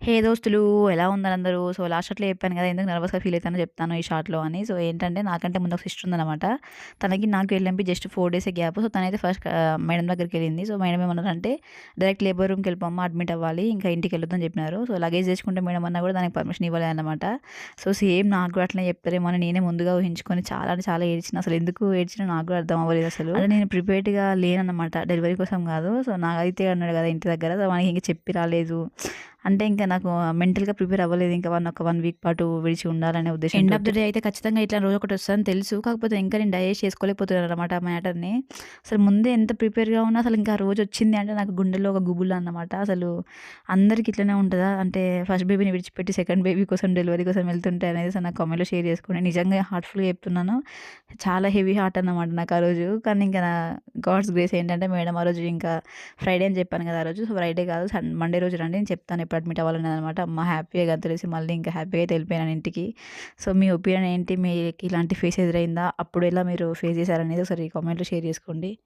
హే దోస్తులు ఎలా ఉన్నారు అందరూ? సో, లాస్ట్ షాట్‌లో చెప్పాను కదా! ఎందుకు నర్వస్‌గా ఫీల్ అయితానో చెప్తాను ఈ షార్ట్‌లో అని. సో, ఏంటంటే నాకంటే ముందు ఒక సిస్టర్ ఉందనమాట. తనకి నాకు ఎల్‌ఎంపీ జస్ట్ 4 డేసే గ్యాప్. సో, తనైతే ఫస్ట్ మేడం దగ్గరికెళ్ళింది. సో, మేడం ఏమన్నారంటే, "డైరెక్ట్ లేబర్ రూమ్‌కెళ్ళిపోమ్మా అడ్మిట్ అవ్వాలి. ఇంకా ఇంటికెళ్ళొద్దని" చెప్పినారు. సో, లగేజ్ తెచ్చుకుంటే మేడం అన్నా కూడా దానికి పర్మిషన్ ఇవ్వలేదన్నమాట. సో, సేమ్ నాకు కూడా అట్లనే చెప్తారేమో అని నేనే ముందుగా ఊహించుకొని చాలా అంటే చాలా ఏడ్చిన. అసలు ఎందుకు ఏడ్చినా నాకు కూడా అర్థం అవ్వలేదసలు. అంటే నేను ప్రిపేర్డ్‌గా లేనన్నమాట. డెలివరీ కోసం కాదు. సో, నాగైతే అన్నాడు కదా ఇంటి దగ్గర. సో, వానికి ఇంక చెప్పి రాలేదు. అంటే ఇంకా నాకు మెంటల్‌గా ప్రిపేర్ అవ్వలేదు. ఇంకా ఒక 1 వీక్ పాటు విడిచి ఉండాలనే ఉద్దేశంతోటి. ఎండ్ ఆఫ్ ది డే అయితే ఖచ్చితంగా ఇట్లా రోజొకటి వస్తదని తెలుసు. కాకపోతే ఇంకా నేను డైజెస్ట్ చేసుకోలేకపోతున్నానన్నమాట ఆ మ్యాటర్‌ని. అసలు ముందే ఎంత ప్రిపేర్‌గా ఉన్నా అసలు ఇంకా ఆ రోజొచ్చింది అంటే నాకు గుండెల్లో ఒక గుబులు అన్నమాట. అసలు అందరికి ఇట్లనే ఉంటదా? అంటే ఫస్ట్ బేబీని విడిచిపెట్టి సెకండ్ బేబీ కోసం డెలివరీ కోసం వెళ్తుంటే అనేది అసలు నా కామెంట్‌లో షేర్ చేసుకోండి. నిజంగా హార్ట్‌ఫుల్‌గా చెప్తున్నాను. చాలా హెవీ హార్ట్ అన్నమాట నాకు ఆ రోజు. కానీ ఇంకా గాడ్స్ గ్రేస్ ఏంటంటే మేడం ఆ రోజు ఇంకా ఫ్రైడే అని చెప్పాను కదా! ఆ రోజు. సో, ఫ్రైడే కాదు మండే రోజు రండి నేను చెప్తాను ఎప్పుడు అడ్మిట్ అవ్వాలనేదనమాట. అమ్మ హ్యాపీగా తెలిసి మళ్ళీ ఇంకా హ్యాపీగా అయితే వెళ్ళిపోయాను ఇంటికి. సో, మీ ఒపీనియన్ ఏంటి? మీకు ఇలాంటి ఫేస్ ఎదురైందా? అప్పుడు ఎలా మీరు ఫేస్ చేశారనేది ఒకసారి కామెంట్‌లో షేర్ చేసుకోండి.